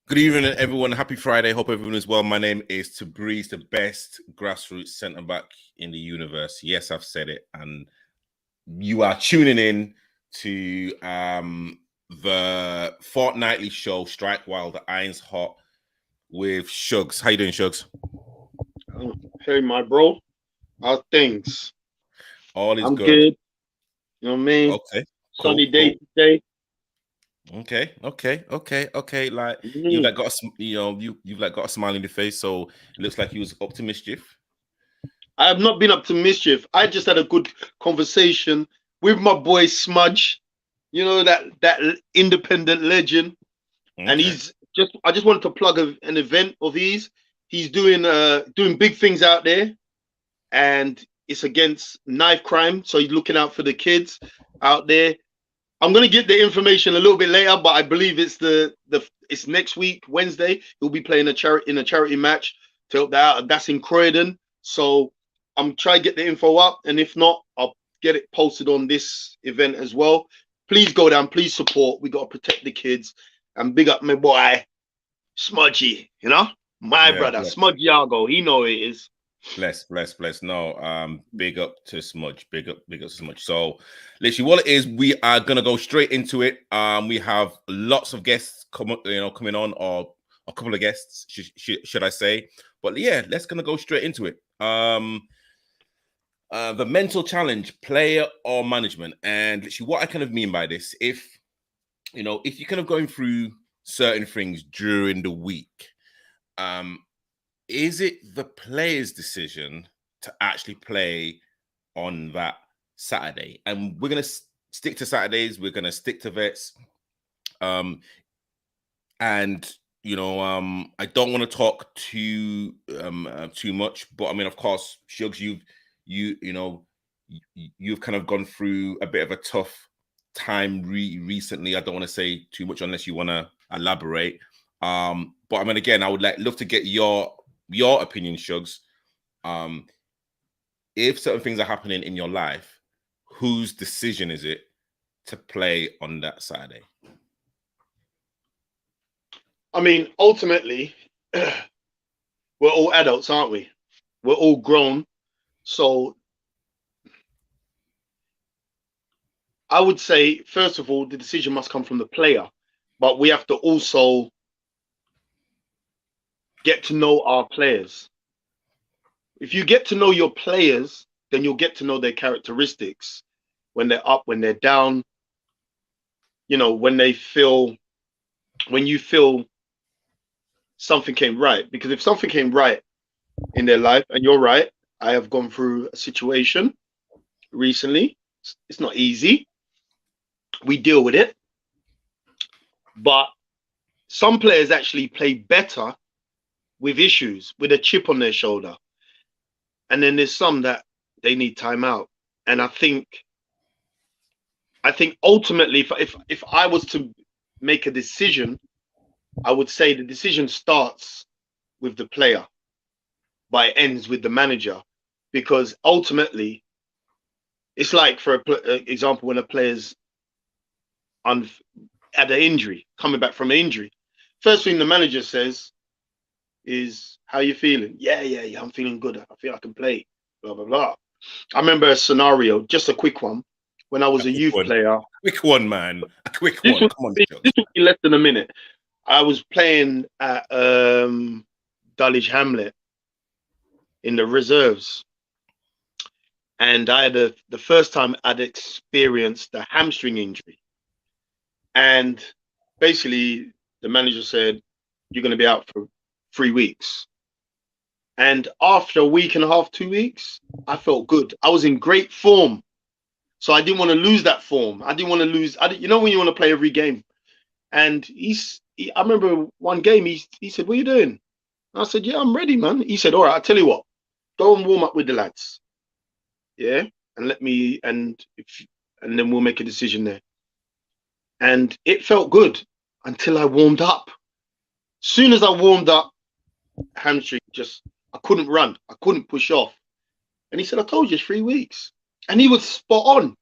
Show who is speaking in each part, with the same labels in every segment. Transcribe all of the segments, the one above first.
Speaker 1: Good evening, everyone. Happy Friday. Hope everyone is well. My name is Tobrise, the best grassroots centre back in the universe. Yes, I've said it. And you are tuning in to the fortnightly show, Strike While the Iron's Hot, with Shugs. How you doing, Shugs?
Speaker 2: Hey, my bro. How's things?
Speaker 1: All is
Speaker 2: I'm
Speaker 1: good.
Speaker 2: good. You know what I mean?
Speaker 1: Okay,
Speaker 2: Sunny
Speaker 1: cool.
Speaker 2: day today.
Speaker 1: Okay. Like you've
Speaker 2: Mhm.
Speaker 1: like got you've like got a smile on your face, so it looks like you was up to mischief.
Speaker 2: I have not been up to mischief. I just had a good conversation with my boy Smudge. You know that independent legend, and
Speaker 1: Okay.
Speaker 2: he's just. I just wanted to plug an event of his. He's doing big things out there, and it's against knife crime. So he's looking out for the kids out there. I'm gonna get the information a little bit later, but I believe it's next week, Wednesday. He'll be playing a charity match to help that out. That's in Croydon. So I'm trying to get the info up, and if not, I'll get it posted on this event as well. Please go down, please support. We gotta protect the kids and big up my boy Smudgy, my
Speaker 1: Yeah,
Speaker 2: brother
Speaker 1: bless.
Speaker 2: Smudgy Argo. He know it is.
Speaker 1: Bless. No, big up to Smudge. Big up to Smudge. So, literally, what it is, we are gonna go straight into it. We have lots of guests coming on, or a couple of guests, should I say? But yeah, let's gonna go straight into it. The mental challenge, player or management, and literally, what I kind of mean by this, if you're kind of going through certain things during the week, is it the player's decision to actually play on that Saturday? And we're going to stick to Saturdays. We're going to stick to vets. And I don't want to talk too much, but I mean, of course, Shugs, you've kind of gone through a bit of a tough time recently. I don't want to say too much unless you want to elaborate. But I mean, again, I would love to get your opinion, Shugs. If certain things are happening in your life, whose decision is it to play on that Saturday?
Speaker 2: I mean, ultimately, we're all adults, aren't we? We're all grown. So I would say, first of all, the decision must come from the player, but we have to also get to know our players. If you get to know your players, then you'll get to know their characteristics when they're up, when they're down, when you feel something came right. Because if something came right in their life, and you're right, I have gone through a situation recently. It's not easy. We deal with it, but some players actually play better with issues, with a chip on their shoulder. And then there's some that they need time out. And I think ultimately, if I was to make a decision, I would say the decision starts with the player, but it ends with the manager, because ultimately, it's like, for example, when a player's had an injury, coming back from an injury, first thing the manager says is, "How you feeling?" Yeah, I'm feeling good. I feel I can play. Blah blah blah. I remember a scenario, just a quick one, when I
Speaker 1: A
Speaker 2: was a
Speaker 1: quick
Speaker 2: youth
Speaker 1: one.
Speaker 2: player.
Speaker 1: Quick one, man. A quick
Speaker 2: This
Speaker 1: one.
Speaker 2: was
Speaker 1: Come on,
Speaker 2: this
Speaker 1: Shugs.
Speaker 2: would be less than a minute. I was playing at Dulwich Hamlet in the reserves, and I had the first time I'd experienced a hamstring injury. And basically, the manager said, "You're going to be out for 3 weeks." And after a week and a half, 2 weeks, I felt good. I was in great form. So I didn't want to lose that form. I didn't want to lose. When you want to play every game. And I remember one game, he said, "What are you doing?" I said, "Yeah, I'm ready, man." He said, "All right, I'll tell you what, go and warm up with the lads. Yeah. And and then we'll make a decision there." And it felt good until I warmed up. Soon as I warmed up, hamstring I couldn't run. I couldn't push off. And he said, "I told you it's 3 weeks." And he was spot on.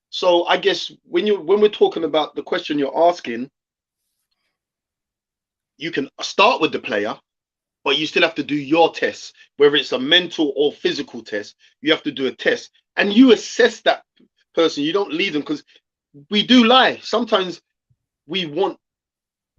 Speaker 2: So I guess when we're talking about the question you're asking, you can start with the player, but you still have to do your tests, whether it's a mental or physical test. You have to do a test, and you assess that person. You don't leave them, because we do lie. Sometimes we want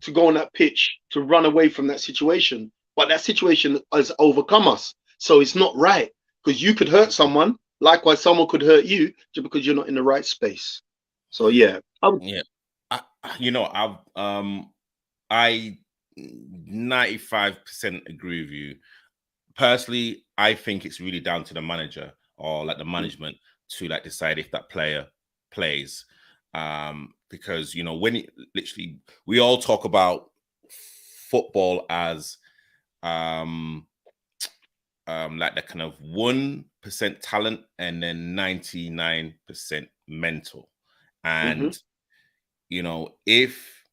Speaker 2: to go on that pitch to run away from that situation, but that situation has overcome us. So it's not right, because you could hurt someone. Likewise, someone could hurt you just because you're not in the right space. So yeah,
Speaker 1: Yeah, I 95% agree with you. Personally, I think it's really down to the manager or like the management to like decide if that player plays. Because when literally we all talk about football as like the kind of 1% talent and then 99% mental. And if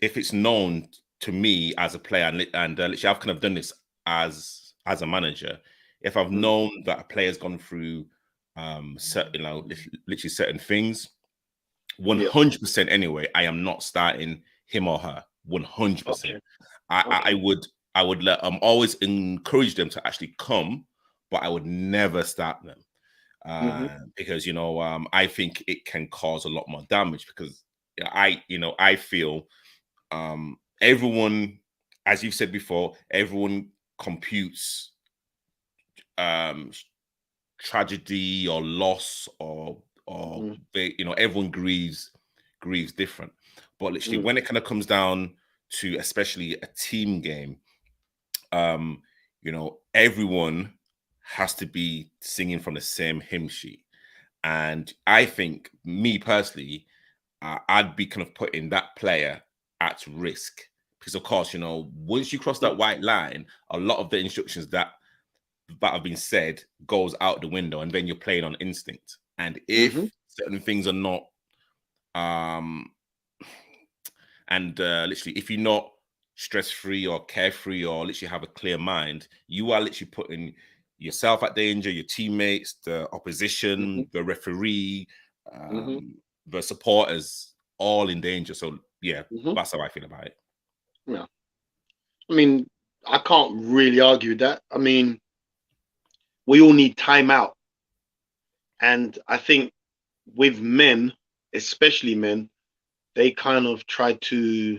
Speaker 1: it's known to me as a player, and literally I've kind of done this as a manager, if I've known that a player's gone through certain, literally certain things, 100% anyway, I am not starting him or her. 100%.
Speaker 2: Okay.
Speaker 1: I would let always encourage them to actually come, but I would never start them. Because I think it can cause a lot more damage, because I feel everyone, as you've said before, everyone computes tragedy or loss or everyone grieves different. But literally when it kind of comes down to especially a team game, everyone has to be singing from the same hymn sheet. And I think, me personally, I'd be kind of putting that player at risk, because of course, once you cross that white line, a lot of the instructions that have been said goes out the window, and then you're playing on instinct. And if certain things are not literally, if you're not stress-free or carefree or literally have a clear mind, you are literally putting yourself at danger, your teammates, the opposition, the referee, the supporters, all in danger. So yeah, that's how I feel about it.
Speaker 2: Yeah, I mean, I can't really argue that. I mean, we all need time out, and I think with men, especially men, they kind of try to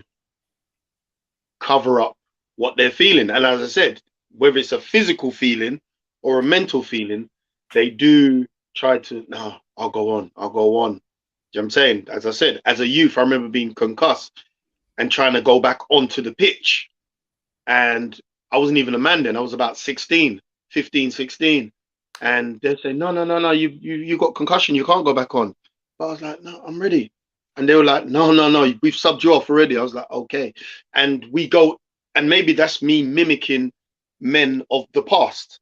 Speaker 2: cover up what they're feeling. And as I said, whether it's a physical feeling or a mental feeling, they do try to, no, I'll go on. You know what I'm saying? As I said, as a youth, I remember being concussed and trying to go back onto the pitch. And I wasn't even a man then. I was about 15, 16. And they say, no, you got concussion. You can't go back on. But I was like, no, I'm ready. And they were like, no, we've subbed you off already. I was like, okay. And we go, and maybe that's me mimicking men of the past,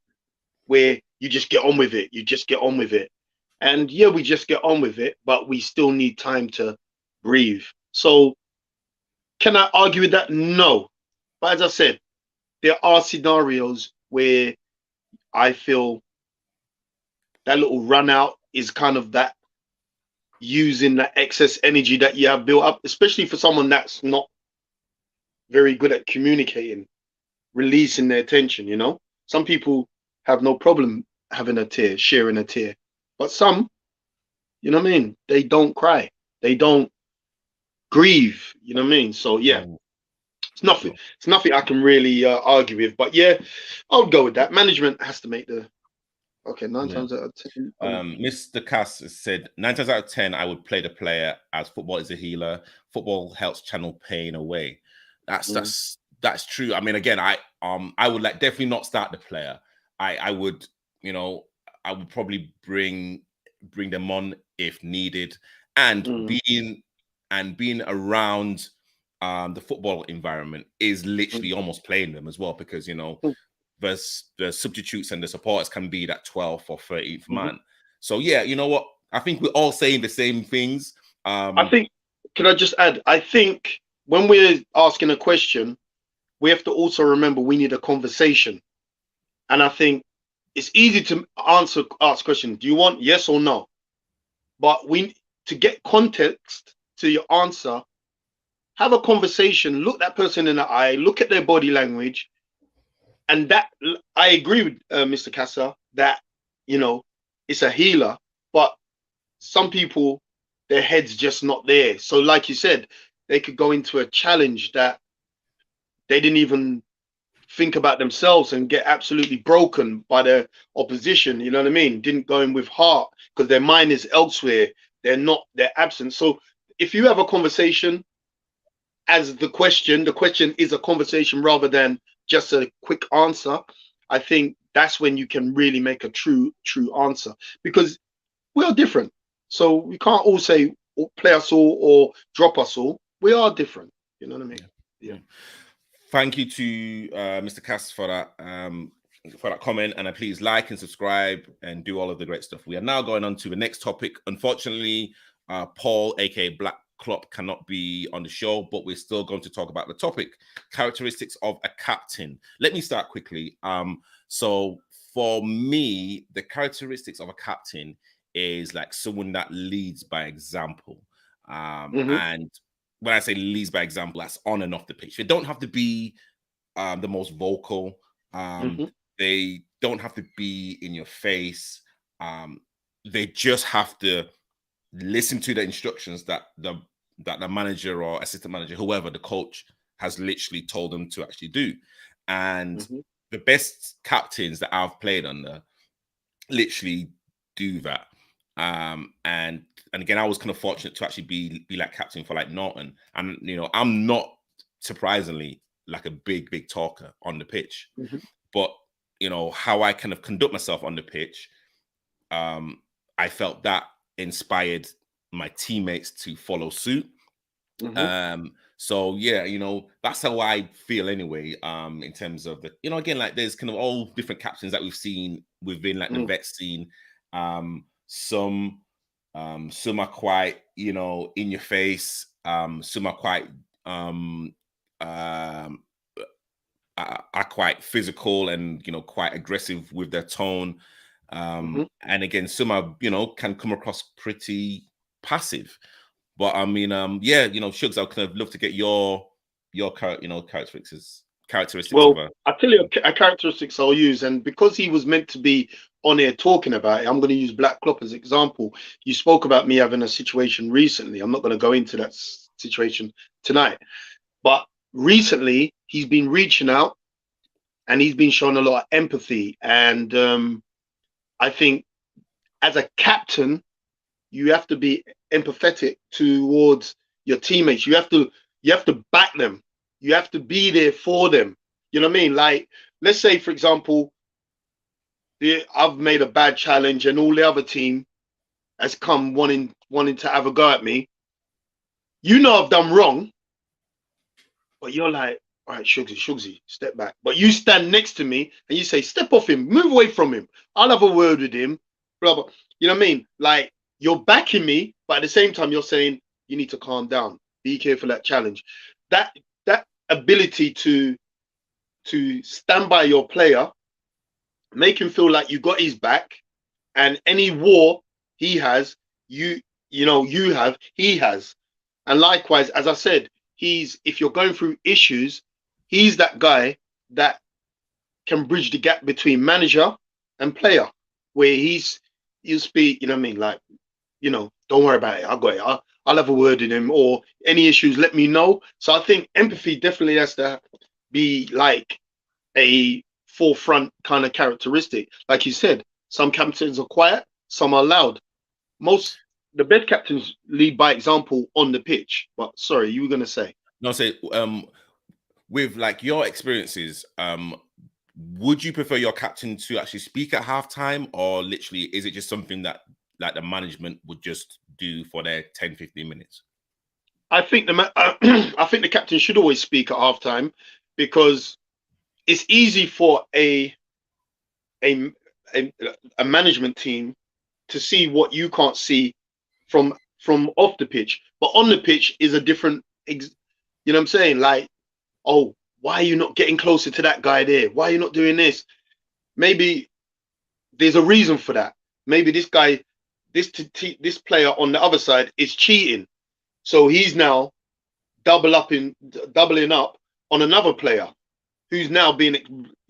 Speaker 2: where you just get on with it. You just get on with it. And yeah, we just get on with it, but we still need time to breathe. So can I argue with that? No. But as I said, there are scenarios where I feel that little run out is kind of that using that excess energy that you have built up, especially for someone that's not very good at communicating, releasing their tension. Some people have no problem having a tear, sharing a tear, but some, you know what I mean, they don't cry, they don't grieve, you know what I mean. So yeah, it's nothing I can really argue with. But yeah, I would go with that. Management has to make the nine times out of 10.
Speaker 1: Mr. Cass said 9 times out of 10 I would play the player, as football is a healer. Football helps channel pain away. That's true. I mean, again, I would definitely not start the player. I would, I would probably bring them on if needed, and being around the football environment is literally almost playing them as well, because the substitutes and the supporters can be that 12th or 13th man. So yeah, you know what? I think we're all saying the same things.
Speaker 2: I think, can I just add? I think when we're asking a question, we have to also remember we need a conversation. And I think it's easy to ask questions. Do you want yes or no? But to get context to your answer, have a conversation, look that person in the eye, look at their body language, and that I agree with Mr. Casa that it's a healer, but some people, their head's just not there. So, like you said, they could go into a challenge that they didn't even think about themselves and get absolutely broken by their opposition. You know what I mean? Didn't go in with heart because their mind is elsewhere. They're absent. So if you have a conversation as the question is a conversation rather than just a quick answer, I think that's when you can really make a true answer, because we are different. So we can't all say play us all or drop us all. We are different. You know what I mean? Yeah.
Speaker 1: Thank you to Mr. Cass for that comment, and please like and subscribe and do all of the great stuff. We are now going on to the next topic. Unfortunately, Paul, aka Black Klopp, cannot be on the show, but we're still going to talk about the topic: characteristics of a captain. Let me start quickly. So for me, the characteristics of a captain is like someone that leads by example. And when I say leads by example, that's on and off the pitch. They don't have to be the most vocal. They don't have to be in your face. They just have to listen to the instructions that the manager or assistant manager, whoever, the coach, has literally told them to actually do. And the best captains that I've played under literally do that. And again, I was kind of fortunate to actually be like captain for like Norton. And I'm not surprisingly like a big talker on the pitch, but how I kind of conduct myself on the pitch, I felt that inspired my teammates to follow suit. So yeah, that's how I feel anyway. In terms of the, again, like there's kind of all different captains that we've seen within like the vet scene. Some are quite, in your face. Some are quite are quite physical and quite aggressive with their tone. And again, some are can come across pretty passive. But I mean, yeah, Shugs, I'd kind of love to get your characteristics.
Speaker 2: Well, I'll tell you a characteristics I'll use, and because he was meant to be on here talking about it, I'm going to use Black Klopp as example. You spoke about me having a situation recently. I'm not going to go into that situation tonight, but recently he's been reaching out and he's been showing a lot of empathy. And I think as a captain, you have to be empathetic towards your teammates. You have to back them. You have to be there for them. You know what I mean? Like, let's say, for example, I've made a bad challenge and all the other team has come wanting to have a go at me. I've done wrong, but you're like, all right, Shugsy, step back. But you stand next to me and you say, step off him, move away from him. I'll have a word with him. Blah, blah. You know what I mean? Like, you're backing me, but at the same time, you're saying you need to calm down. Be careful that challenge. That ability to stand by your player, make him feel like you got his back, and any war he has, he has. And likewise, as I said, if you're going through issues, he's that guy that can bridge the gap between manager and player, where you speak, you know what I mean? Like, don't worry about it. I got it. I'll have a word with him, or any issues, let me know. So I think empathy definitely has to be like a forefront kind of characteristic. Like you said, some captains are quiet, some are loud. The best captains lead by example on the pitch. But sorry, you were going to say.
Speaker 1: No, say with like your experiences, would you prefer your captain to actually speak at halftime, or literally is it just something that like the management would just do for their 10-15 minutes?
Speaker 2: I think I think the captain should always speak at halftime, because it's easy for a management team to see what you can't see from off the pitch, but on the pitch is a different. You know what I'm saying? Like, oh, why are you not getting closer to that guy there? Why are you not doing this? Maybe there's a reason for that. Maybe this guy, this player on the other side is cheating, so he's now doubling up on another player who's now being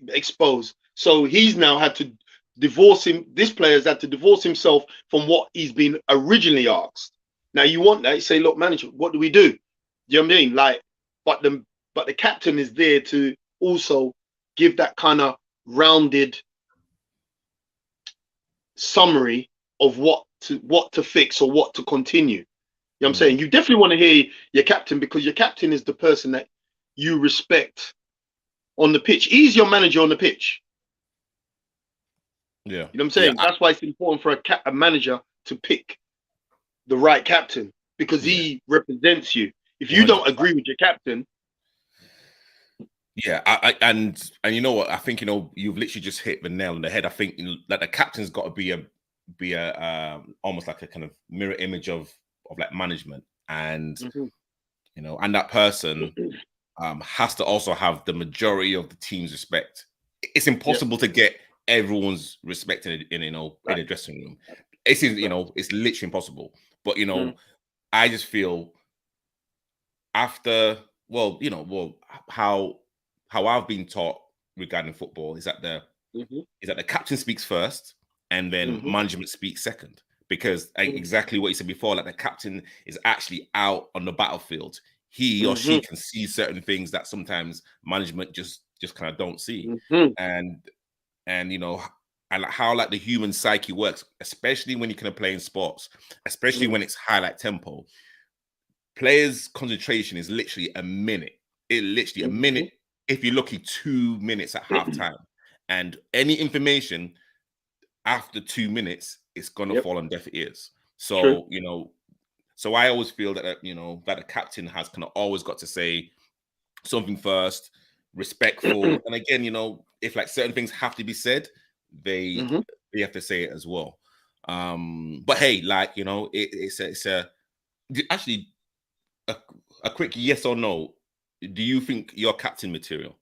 Speaker 2: exposed. So he's now had to divorce him. This player's had to divorce himself from what he's been originally asked. Now you want that? You say, look, manager, what do we do? You know what I mean? Like, but the captain is there to also give that kind of rounded summary of what to fix or what to continue. You know what I'm saying? You definitely want to hear your captain, because your captain is the person that you respect on the pitch. He's your manager on the pitch.
Speaker 1: Yeah.
Speaker 2: You know what I'm saying?
Speaker 1: Yeah,
Speaker 2: that's why it's important for a manager to pick the right captain, because he represents you. If you
Speaker 1: 100%.
Speaker 2: don't agree with your captain.
Speaker 1: Yeah, and you know what? I think, you know, you've literally just hit the nail on the head. I think, you know, that the captain's got to be a almost like a kind of mirror image of like management, and you know, and that person has to also have the majority of the team's respect. It's impossible to get everyone's respect in you know, in a dressing room. It's, you know, it's literally impossible. But, you know, I just feel after, well, you know, how I've been taught regarding football is that the captain speaks first and then management speaks second. Because exactly what you said before, like the captain is actually out on the battlefield. He or she can see certain things that sometimes management just kind of don't see. And you know, and how like the human psyche works, especially when you can play in sports, especially when it's highlight tempo. Players' concentration is literally a minute. A minute, if you're lucky, 2 minutes at halftime. And any information after 2 minutes, it's gonna fall on deaf ears. So you know, so I always feel that, you know, that a captain has kind of always got to say something first, respectful. And again, you know, if like certain things have to be said, they have to say it as well. But hey, like, you know, it's actually a quick yes or no. Do you think you're captain material?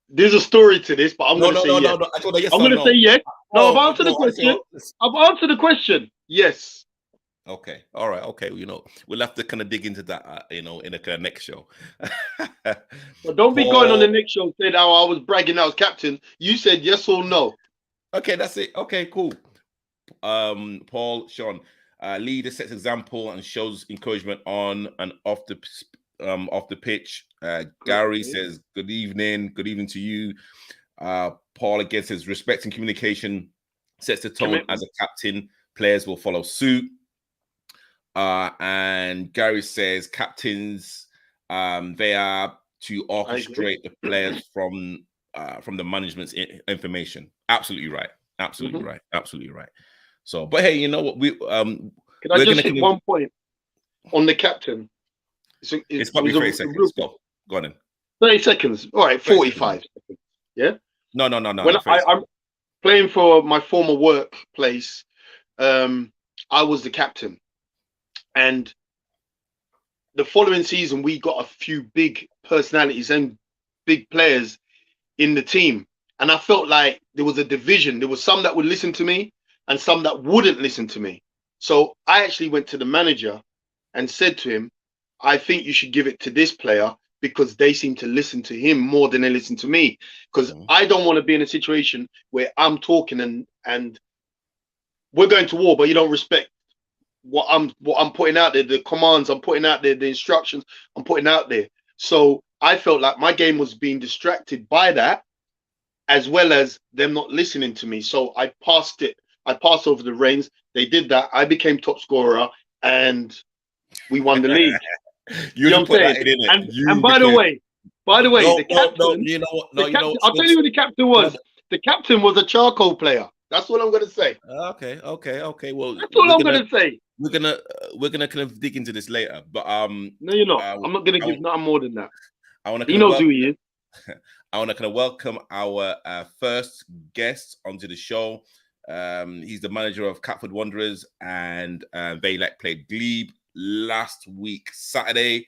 Speaker 2: There's a story to this, but I'm going to say yes.
Speaker 1: No. I told her yes
Speaker 2: I'm
Speaker 1: or
Speaker 2: going to
Speaker 1: no.
Speaker 2: say yes. No, I've answered the
Speaker 1: no,
Speaker 2: question. I've answered the question. Yes.
Speaker 1: Okay. All right. Okay. You know, we'll have to kind of dig into that, you know, in the kind of next show.
Speaker 2: But don't be going on the next show saying, "Oh, I was bragging I was captain." You said yes or no.
Speaker 1: Okay, that's it. Okay, cool. Paul, Sean, leader sets example and shows encouragement on and off the pitch. Gary says, good evening to you. Paul again says, respect and communication sets the tone as a captain. Players will follow suit. And Gary says, captains, they are to orchestrate the players from the management's information. Absolutely right. Absolutely right. So, but hey, you know what? Can
Speaker 2: I just hit one point on the captain?
Speaker 1: It's probably 30 seconds. Go on then.
Speaker 2: 30 seconds. All right, 45 seconds. Yeah?
Speaker 1: No.
Speaker 2: When I'm playing for my former workplace, I was the captain. And the following season, we got a few big personalities and big players in the team. And I felt like there was a division. There was some that would listen to me and some that wouldn't listen to me. So I actually went to the manager and said to him, I think you should give it to this player because they seem to listen to him more than they listen to me. Because I don't want to be in a situation where I'm talking and we're going to war, but you don't respect what I'm putting out there, the commands I'm putting out there, the instructions I'm putting out there. So I felt like my game was being distracted by that, as well as them not listening to me. So I passed over the reins. They did that. I became top scorer and we won the league.
Speaker 1: You know what I'm saying?
Speaker 2: And by the way, the captain.
Speaker 1: No, you know what? No, you know.
Speaker 2: I'll tell you who the captain was. The captain was a charcoal player. That's what I'm going to say.
Speaker 1: Okay. Well,
Speaker 2: that's all I'm going to say.
Speaker 1: We're gonna kind of dig into this later, but
Speaker 2: no, you're not. I'm not going to give nothing more than that.
Speaker 1: He
Speaker 2: knows who he is.
Speaker 1: I want to kind of welcome our first guest onto the show. He's the manager of Catford Wanderers, and they played Glebe last week Saturday.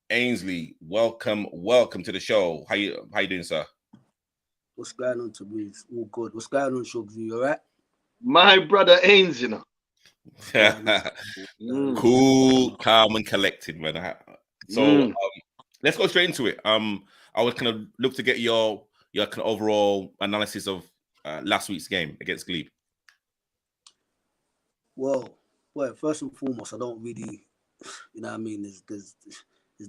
Speaker 1: Ainsley, welcome to the show. How you doing, sir?
Speaker 3: What's going on, Tobrise? All good. What's going on, Shugsy? You all right?
Speaker 2: My brother Ainsley, you know.
Speaker 1: Cool, calm, and collected, man. So let's go straight into it. I would kind of look to get your kind of overall analysis of last week's game against Glebe.
Speaker 3: Well, first and foremost, I don't really, you know what I mean, there's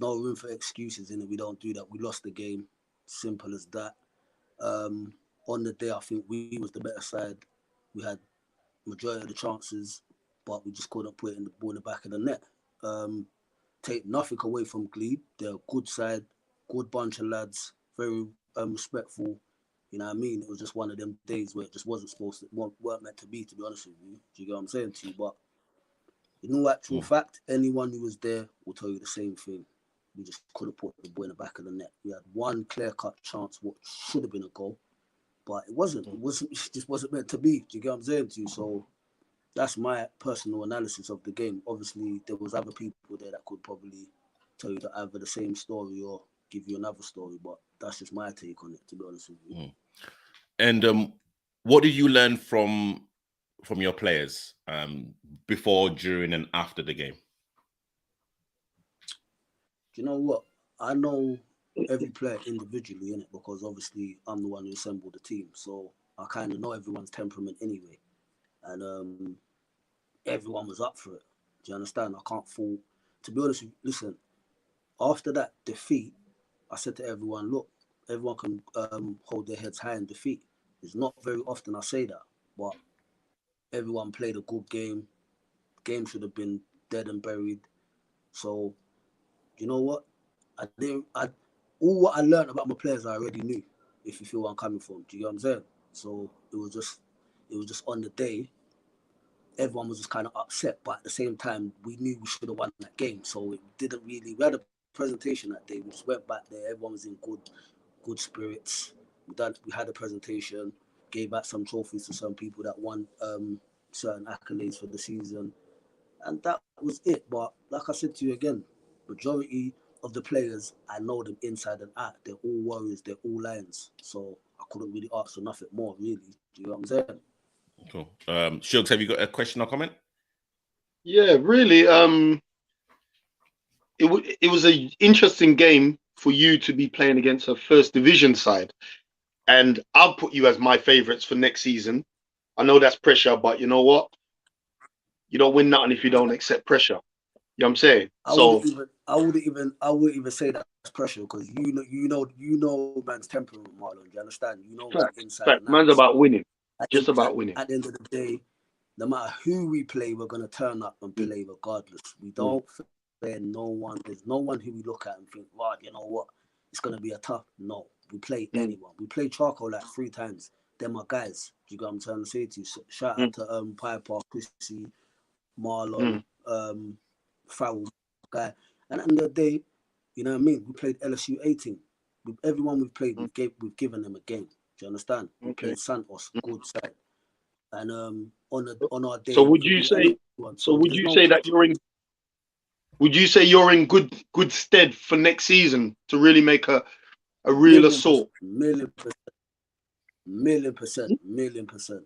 Speaker 3: no room for excuses in it. We don't do that. We lost the game. Simple as that. On the day, I think we was the better side. We had majority of the chances, but we just couldn't put it in the ball in the back of the net. Take nothing away from Glebe. They're a good side, good bunch of lads, very respectful. You know what I mean? It was just one of them days where it just wasn't weren't meant to be honest with you. Do you get what I'm saying to you? But in all actual fact, anyone who was there will tell you the same thing. We just couldn't put the ball in the back of the net. We had one clear-cut chance, what should have been a goal, but it wasn't. It just wasn't meant to be. Do you get what I'm saying to you? So that's my personal analysis of the game. Obviously, there was other people there that could probably tell you either the same story or give you another story, but that's just my take on it, to be honest with you.
Speaker 1: And what did you learn from your players before, during, and after the game?
Speaker 3: Do you know what? I know every player individually, innit? Because obviously I'm the one who assembled the team, so I kind of know everyone's temperament anyway, and everyone was up for it. Do you understand? I can't fault. To be honest with you, listen, after that defeat, I said to everyone, look, everyone can hold their heads high in defeat. It's not very often I say that, but everyone played a good game. The game should have been dead and buried. So, you know what? All what I learned about my players, I already knew. If you feel where I'm coming from, do you get what I'm saying? So it was just on the day, everyone was just kind of upset, but at the same time, we knew we should have won that game. So it didn't really. We had a presentation that day. We just went back there. Everyone was in good spirits. We had a presentation, gave back some trophies to some people that won certain accolades for the season, and that was it. But like I said to you again, majority of the players, I know them inside and out. They're all warriors. They're all lions. So I couldn't really ask for nothing more, really. Do you know what I'm saying?
Speaker 1: Cool. Shugs, have you got a question or comment?
Speaker 2: Yeah, really. It was an interesting game for you to be playing against a first division side, and I'll put you as my favourites for next season. I know that's pressure, but you know what? You don't win nothing if you don't accept pressure. You know what I'm saying?
Speaker 3: I wouldn't even say that's pressure, because you know man's temperament, Marlon. Do you understand? You know man inside and out.
Speaker 2: Man's about winning. Just about winning.
Speaker 3: At the end of the day, no matter who we play, we're gonna turn up and play regardless. We don't fear no one. There's no one who we look at and think, right, you know what? It's gonna be a tough. No, we play anyone. We play Charcoal like 3 times. They're my guys. Do you got what I'm trying to say to you? So, shout out to Piper, Chrissy, Marlon, Farrell guy. And at the end of the day, you know what I mean? We played LSU 18. Everyone we've played, we've given them a game. Do you understand? We played Santos, good side. And on our day.
Speaker 2: So would you say? So would you say that you're in? Would you say you're in good stead for next season to really make a real assault?
Speaker 3: Million percent. Listen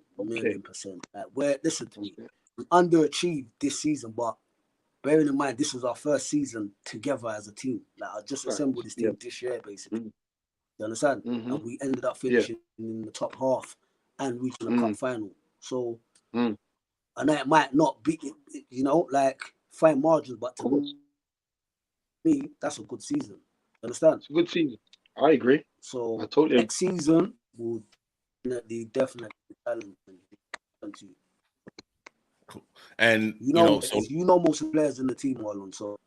Speaker 3: to me. We underachieved this season, but bearing in mind this was our first season together as a team. Like I just assembled this team this year, basically. You understand? And we ended up finishing in the top half and reaching the cup final. So, and that might not be, you know, like fine margins, but to me, that's a good season. You understand?
Speaker 2: It's a good season. I agree.
Speaker 3: So
Speaker 2: I totally
Speaker 3: next season will definitely challenge you.
Speaker 1: Cool. And
Speaker 3: you know most of the players in the team, Marlon. So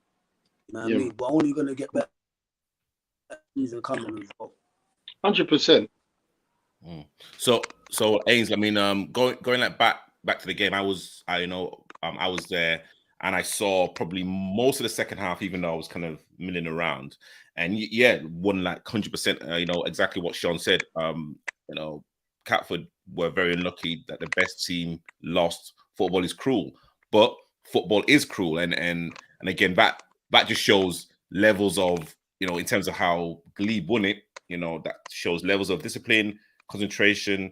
Speaker 3: you know what I mean. We're only gonna get better season coming as well.
Speaker 2: 100%.
Speaker 1: So Ainsley, I mean, going like back to the game, I was there, and I saw probably most of the second half, even though I was kind of milling around, and won like 100%. You know exactly what Sean said. You know, Catford were very unlucky that the best team lost. Football is cruel, but football is cruel, and again that just shows levels of, you know, in terms of how Glebe won it. You know, that shows levels of discipline, concentration,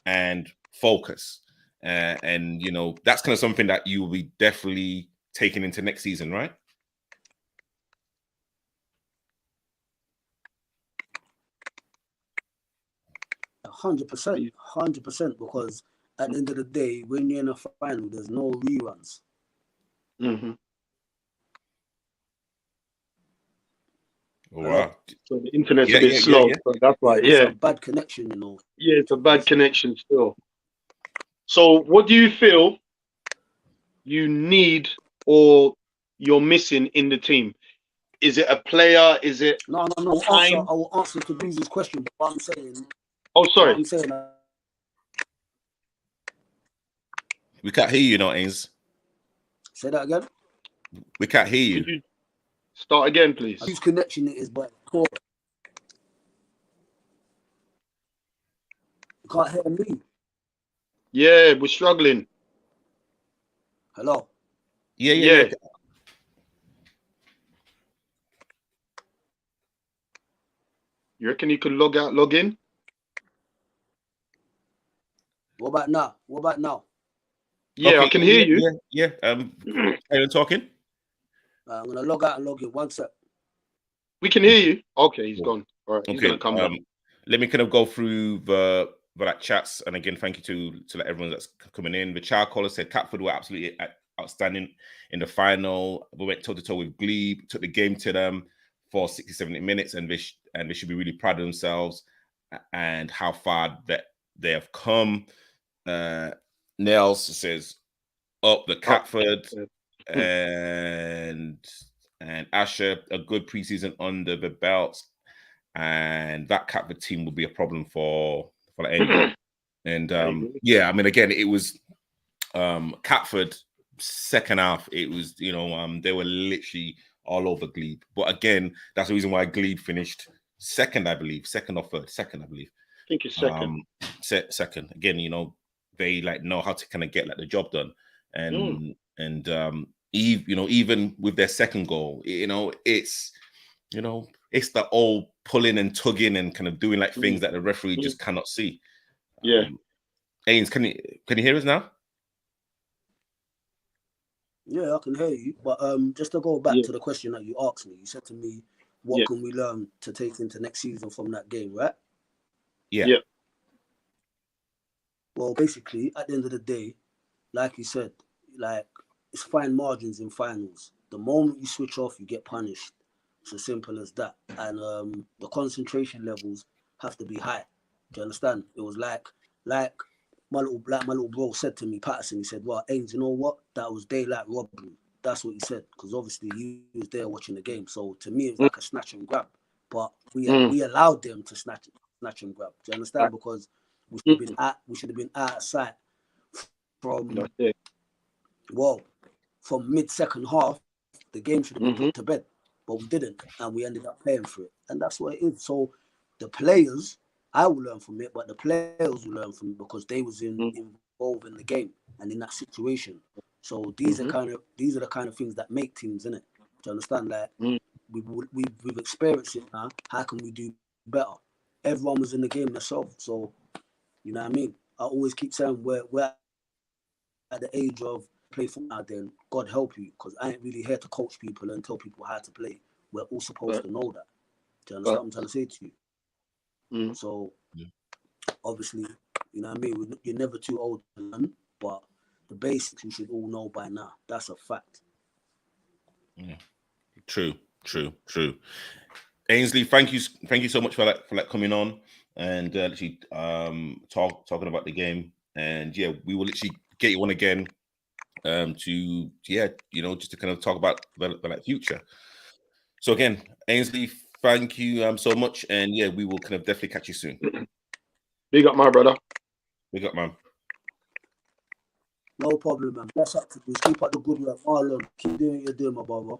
Speaker 1: and focus. and you know that's kind of something that you will be definitely taking into next season, right?
Speaker 3: 100%, 100%. Because at the end of the day, when you're in a final, there's no reruns.
Speaker 2: Mm-hmm.
Speaker 1: All right.
Speaker 2: So the internet's a bit slow, so that's why.
Speaker 3: It's a bad connection, you know.
Speaker 2: Yeah, it's a bad connection still. So, what do you feel you need or you're missing in the team? Is it a player? Is it
Speaker 3: No.
Speaker 2: time?
Speaker 3: I will answer to Breeze's question. But what I'm saying.
Speaker 2: Oh, sorry.
Speaker 3: What I'm saying.
Speaker 1: We can't hear you, no, Ains.
Speaker 3: Say that again.
Speaker 1: We can't hear you.
Speaker 2: Could you start again, please?
Speaker 3: Whose connection it is, but poor. You can't hear me.
Speaker 2: Yeah, we're struggling.
Speaker 3: Hello.
Speaker 1: Yeah.
Speaker 2: You reckon you could log out, log in?
Speaker 3: What about now?
Speaker 2: Yeah, okay, I can hear you.
Speaker 1: Yeah. Are you talking?
Speaker 3: I'm gonna log out and log in. 1 sec.
Speaker 2: We can hear you. Okay, he's gone. All right, he's
Speaker 1: Okay,
Speaker 2: gonna come back.
Speaker 1: Let me kind of go through the chats, and again, thank you to let everyone that's coming in. The child caller said Catford were absolutely outstanding in the final. We went toe to toe with Glebe, took the game to them for 60, 70 minutes, and they should be really proud of themselves and how far that they have come. Nels says up the Catford and Asher, a good preseason under the belt, and that Catford team will be a problem for any. And yeah, I mean, again, it was Catford second half. It was, you know, they were literally all over Glebe. But again, that's the reason why Glebe finished second, I believe, second or third, second, I believe.
Speaker 2: I think it's second.
Speaker 1: Second. Again, you know, they like know how to kind of get like the job done, and even with their second goal, you know, it's the old pulling and tugging and kind of doing like things that the referee just cannot see.
Speaker 2: Yeah.
Speaker 1: Ains, can you hear us now?
Speaker 3: Yeah, I can hear you. But just to go back to the question that you asked me, you said to me, what can we learn to take into next season from that game, right?
Speaker 1: Yeah.
Speaker 3: Well, basically, at the end of the day, like you said, like it's fine margins in finals. The moment you switch off, you get punished. It's as simple as that. And the concentration levels have to be high. Do you understand? It was like my little bro said to me, Patterson. He said, "Well, Ains, you know what? That was daylight robbery." That's what he said, because obviously he was there watching the game. So to me, it was like a snatch and grab. But we allowed them to snatch and grab. Do you understand? Because we should have been out of sight from mid second half. The game should have been put to bed, but we didn't, and we ended up paying for it. And that's what it is. So the players, I will learn from it, but the players will learn from it because they was involved in the game and in that situation. So these are the kind of things that make teams, innit? Do you understand? Like we've experienced it now. How can we do better? Everyone was in the game themselves, so you know what I mean. I always keep saying we're at the age of play football. Then God help you, because I ain't really here to coach people and tell people how to play. We're all supposed to know that. Do you understand what I'm trying to say to you? So obviously, you know what I mean. You're never too old to learn, but the basics you should all know by now. That's a fact.
Speaker 1: Yeah. True. Ainsley, thank you so much for that coming on and actually talking about the game. And yeah, we will literally get you on again to just to kind of talk about the future. So again, Ainsley, thank you so much, and yeah, we will kind of definitely catch you soon.
Speaker 2: Big up, my brother.
Speaker 1: Big up, man.
Speaker 3: No problem, man. Bless up to you. Keep up the good work. Marlon, keep doing what you're doing, my brother.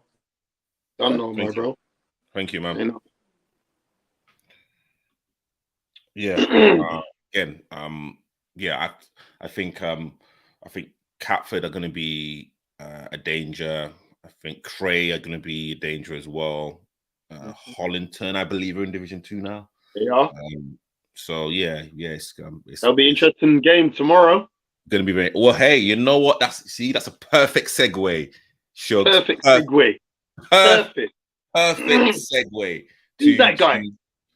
Speaker 2: I know, my bro.
Speaker 1: Thank you, man.
Speaker 2: I know.
Speaker 1: Yeah. Again, I think Catford are going to be a danger. I think Cray are going to be a danger as well. Hollington, I believe, are in Division 2 now.
Speaker 2: They are.
Speaker 1: So yeah,
Speaker 2: That'll be an interesting game tomorrow.
Speaker 1: Gonna be very well. Hey, you know what? That's a perfect segue. Shugs.
Speaker 2: Perfect segue. Perfect.
Speaker 1: Perfect segue.
Speaker 2: Who's that guy?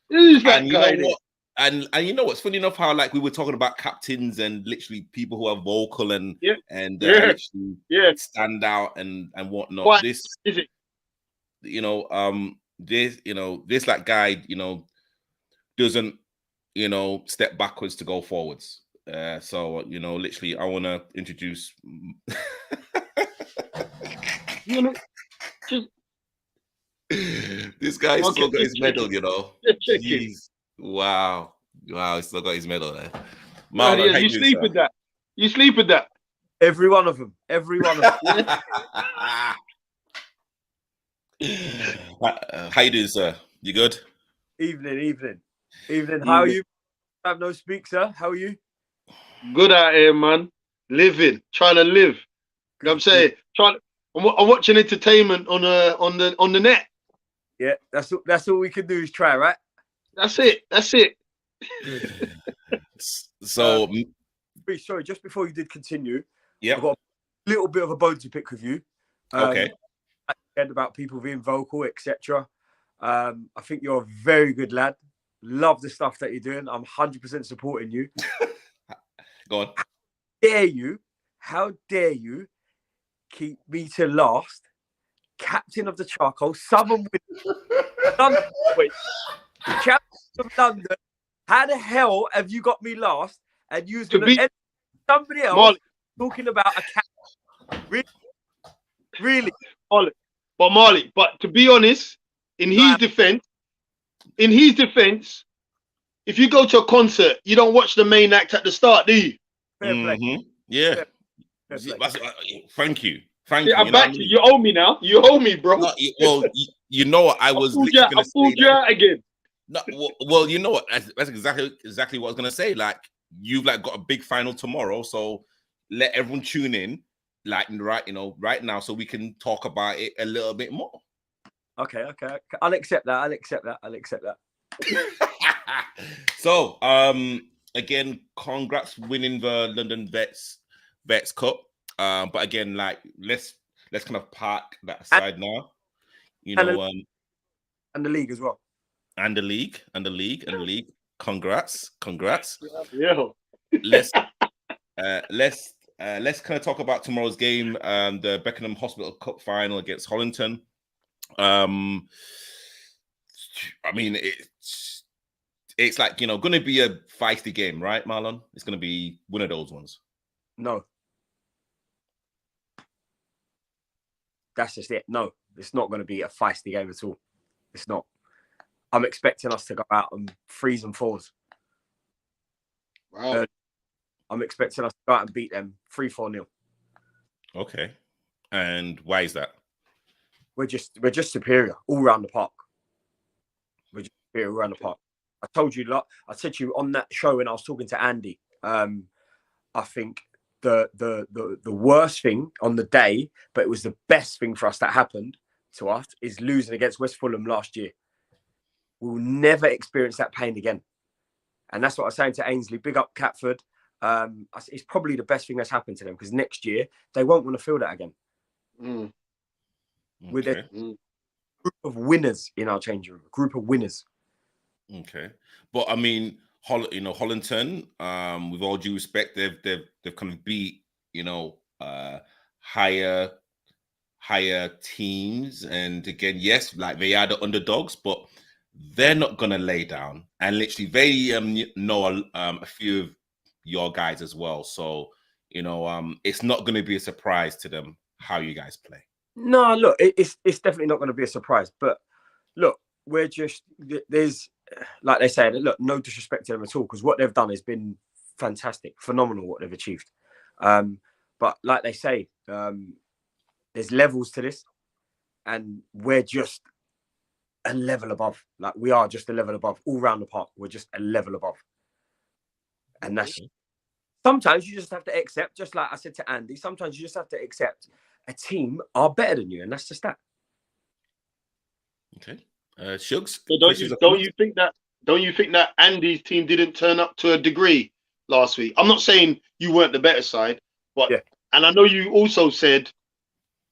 Speaker 2: Who's that guy?
Speaker 1: You know what? And you know what's funny enough how like we were talking about captains and literally people who are vocal and literally stand out and whatnot.
Speaker 2: What
Speaker 1: this
Speaker 2: is it?
Speaker 1: This like guy doesn't step backwards to go forwards. So literally I want to introduce this guy's still got his medal, Jeez. Wow, he's still got his medal there. Marlon,
Speaker 2: you sleep with that. You sleep with that.
Speaker 4: Every one of them.
Speaker 1: How you doing, sir? You good?
Speaker 4: Evening. How are you? I have no speak, sir. How are you?
Speaker 2: Good out here, man. Trying to live. You know what I'm saying? I'm watching entertainment on the net.
Speaker 4: Yeah, that's all we can do is try, right?
Speaker 2: That's it.
Speaker 1: So,
Speaker 4: sorry, just before you did continue,
Speaker 1: yeah,
Speaker 4: I've got a little bit of a bone to pick with you.
Speaker 1: Okay.
Speaker 4: About people being vocal, etc. I think you're a very good lad. Love the stuff that you're doing. I'm 100% supporting you.
Speaker 1: Go on.
Speaker 4: How dare you keep me to last? Captain of the Charcoal, Southern London, Champion of London. How the hell have you got me last? And you somebody else
Speaker 2: Marley.
Speaker 4: Talking about a captain? Really?
Speaker 2: Marley, but to be honest, in his defense, if you go to a concert, you don't watch the main act at the start, do you?
Speaker 4: Fair play.
Speaker 1: Yeah.
Speaker 4: Fair play.
Speaker 1: Thank you.
Speaker 2: I'm back to you. You owe me now. You owe me, bro.
Speaker 1: No, well, you know what I was
Speaker 2: going to say. You out again.
Speaker 1: No, well, you know what? That's exactly what I was gonna say. Like you've like got a big final tomorrow, so let everyone tune in, like right now, so we can talk about it a little bit more.
Speaker 4: Okay. I'll accept that.
Speaker 1: So, again, congrats winning the London Vets Cup. But again, like let's kind of park that aside now.
Speaker 4: And the league as well.
Speaker 1: And the league. Congrats.
Speaker 2: Yeah.
Speaker 1: Let's kind of talk about tomorrow's game, the Beckenham Hospital Cup final against Hollington. I mean, it's like going to be a feisty game, right, Marlon? It's going to be one of those ones.
Speaker 4: No, that's just it. No, it's not going to be a feisty game at all. It's not. I'm expecting us to go out and 3s and 4s.
Speaker 2: Wow.
Speaker 4: I'm expecting us to go out and beat them 3-4-0.
Speaker 1: Okay. And why is that?
Speaker 4: We're just superior all around the park. We're just superior all around the park. I said to you on that show when I was talking to Andy. I think the worst thing on the day, but it was the best thing for us that happened to us, is losing against West Fulham last year. We'll never experience that pain again. And that's what I was saying to Ainsley. Big up Catford. It's probably the best thing that's happened to them, because next year they won't want to feel that again.
Speaker 2: Mm.
Speaker 4: With a group of winners in our changing room, a group of winners.
Speaker 1: Okay, but I mean, Hollington. With all due respect, they've kind of beat higher teams, and again, yes, like they are the underdogs, but they're not gonna lay down. And literally, they know a few of your guys as well, so it's not gonna be a surprise to them how you guys play.
Speaker 4: No, look, it's definitely not going to be a surprise. But look, there's, like they say, look, no disrespect to them at all, because what they've done has been fantastic, phenomenal what they've achieved. But like they say, there's levels to this, and we're just a level above. Like we are just a level above all around the park. We're just a level above, and that's sometimes you just have to accept. Just like I said to Andy, sometimes you just have to accept a team are better than you, and that's just that.
Speaker 1: Okay, Shugs.
Speaker 2: So don't you think that Andy's team didn't turn up to a degree last week. I'm not saying you weren't the better side, but
Speaker 4: Yeah.
Speaker 2: and I know you also said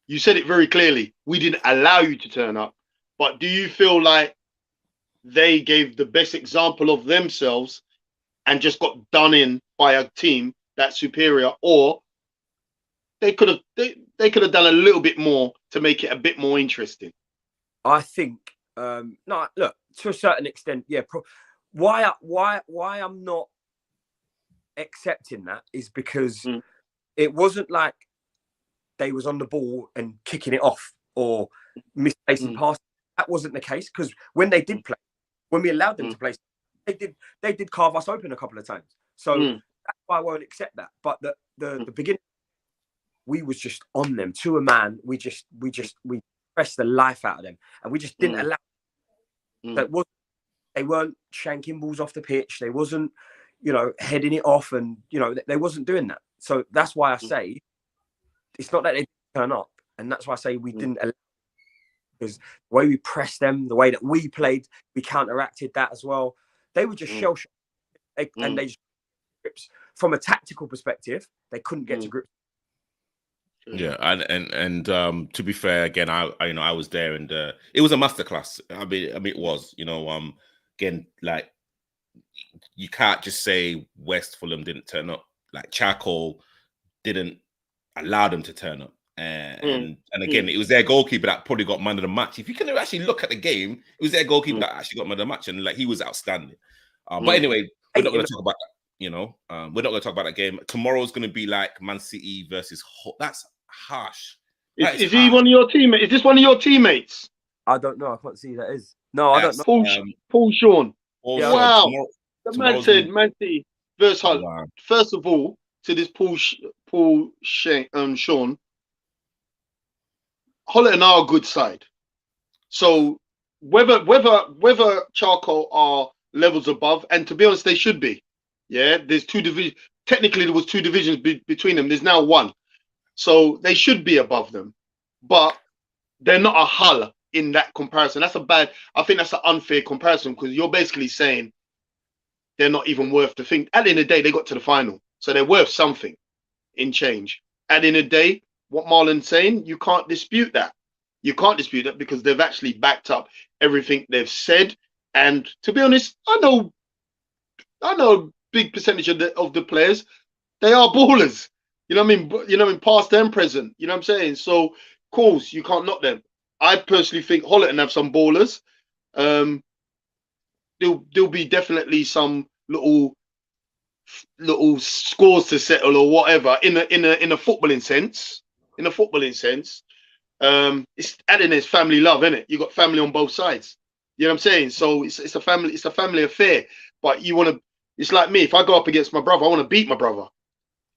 Speaker 2: it very clearly. We didn't allow you to turn up. But do you feel like they gave the best example of themselves and just got done in by a team that's superior, or they could have done a little bit more to make it a bit more interesting?
Speaker 4: I think no, look, to a certain extent, yeah. Why I'm not accepting that is because it wasn't like they was on the ball and kicking it off or misplacing passes. That wasn't the case, because when they did play, when we allowed them to play, they did carve us open a couple of times. So that's why I won't accept that. But the beginning, we was just on them to a man. We pressed the life out of them, and we just didn't allow. They weren't shanking balls off the pitch. They wasn't, heading it off, and they wasn't doing that. So that's why I say it's not that they didn't turn up, and that's why I say we didn't allow. Because the way we pressed them, the way that we played, we counteracted that as well. They were just shell shocked, and they just grips. From a tactical perspective, they couldn't get to grips.
Speaker 1: Yeah, and to be fair, again, I was there, and it was a masterclass. I mean, it was, again, like, you can't just say West Fulham didn't turn up. Like, Charcoal didn't allow them to turn up. And again, it was their goalkeeper that probably got man of the match. If you can actually look at the game, it was their goalkeeper that actually got man of the match, and like, he was outstanding. But anyway, we're not going to talk about that. We're not going to talk about that game. Tomorrow's going to be like Man City versus that's harsh.
Speaker 2: Is he one of your teammates? Is this one of your teammates?
Speaker 4: I don't know. I can't see who that is. No, I don't know.
Speaker 2: Paul Sean.
Speaker 1: Yeah,
Speaker 2: wow. The man said Man City versus Hull.
Speaker 1: Wow.
Speaker 2: First of all, to this Sean, Hollington are a good side. So whether Charcoal are levels above, and to be honest, they should be. Yeah, there's two divisions. Technically, there was two divisions between them. There's now one. So they should be above them, but they're not a Hull in that comparison. I think that's an unfair comparison, because you're basically saying they're not even worth the thing. At the end of the day, they got to the final, so they're worth something in change. At the end of the day, what Marlon's saying, you can't dispute that. You can't dispute that, because they've actually backed up everything they've said. And to be honest, I know a big percentage of the players, they are ballers. You know what I mean? Past and present. You know what I'm saying? So, of course, you can't knock them. I personally think Hollington have some ballers. There'll be definitely some little scores to settle or whatever in a footballing sense. In a footballing sense, it's adding this family love, isn't it? You got family on both sides. You know what I'm saying? So it's a family affair. But it's like me. If I go up against my brother, I want to beat my brother.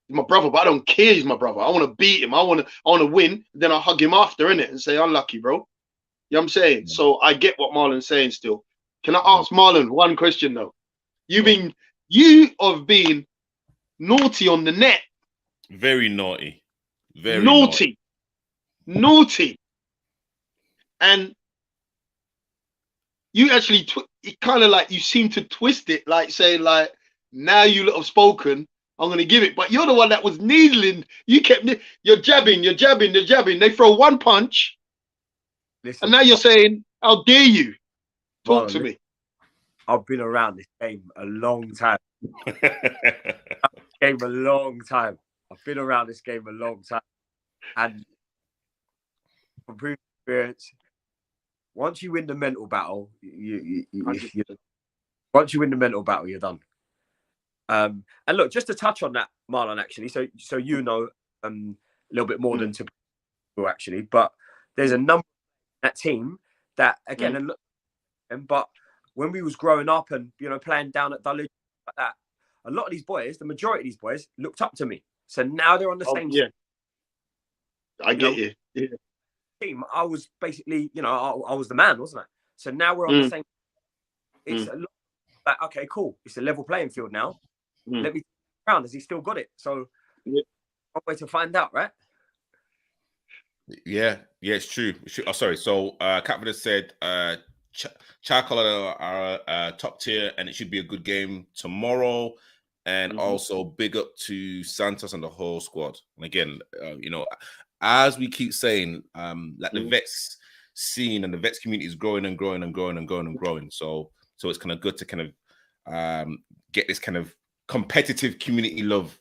Speaker 2: He's my brother, but I don't care. He's my brother. I want to beat him. I want to win. Then I hug him after, innit, and say, "Unlucky, bro." You know what I'm saying? So I get what Marlon's saying. Still, can I ask Marlon one question though? You have been naughty on the net.
Speaker 1: Very naughty. Very
Speaker 2: naughty. And you actually you seem to twist it, like saying, like, now you lot have spoken, I'm going to give it. But you're the one that was needling. You're jabbing. They throw one punch. Listen, and now you're saying, how dare you? Talk to me.
Speaker 4: I've been around this game a long time. I've been around this game a long time. And from previous experience, once you win the mental battle, once you win the mental battle, you're done. And look, just to touch on that, Marlon, actually, so a little bit more than Tobrise, actually, but there's a number of that team that, again, but when we was growing up and playing down at Dulwich like that, a lot of these boys, the majority of these boys, looked up to me. So now they're on the same
Speaker 2: team. I get you. Yeah.
Speaker 4: Team. I was basically, I was the man, wasn't I? So now we're on the same. It's a lot like, okay, cool. It's a level playing field now. Let me around. Has he still got it? So, one way to find out, right?
Speaker 1: Yeah, it's true. Oh, sorry. So, Catford has said, Charcoal are top tier, and it should be a good game tomorrow. and also big up to Santos and the whole squad. And again, as we keep saying, like the vets scene and the vets community is growing and growing and growing and growing and growing. So it's kind of good to kind of get this kind of competitive community love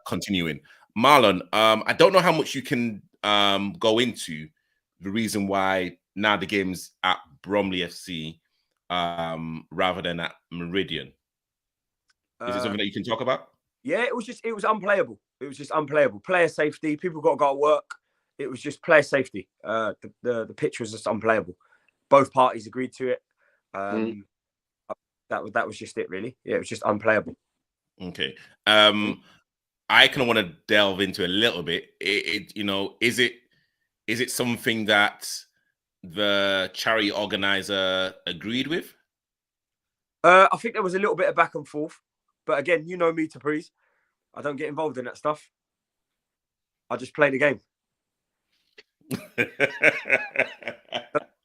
Speaker 1: continuing. Marlon, I don't know how much you can go into the reason why now the game's at Bromley FC rather than at Meridian. Is it something that you can talk about?
Speaker 4: Yeah, it was unplayable. It was just unplayable. Player safety. People got to go to work. It was just player safety. The pitch was just unplayable. Both parties agreed to it. That was just it, really. Yeah, it was just unplayable.
Speaker 1: Okay. I kind of want to delve into a little bit. Is it something that the charity organizer agreed with?
Speaker 4: I think there was a little bit of back and forth, but again, you know me, Tobrise. I don't get involved in that stuff. I just play the game.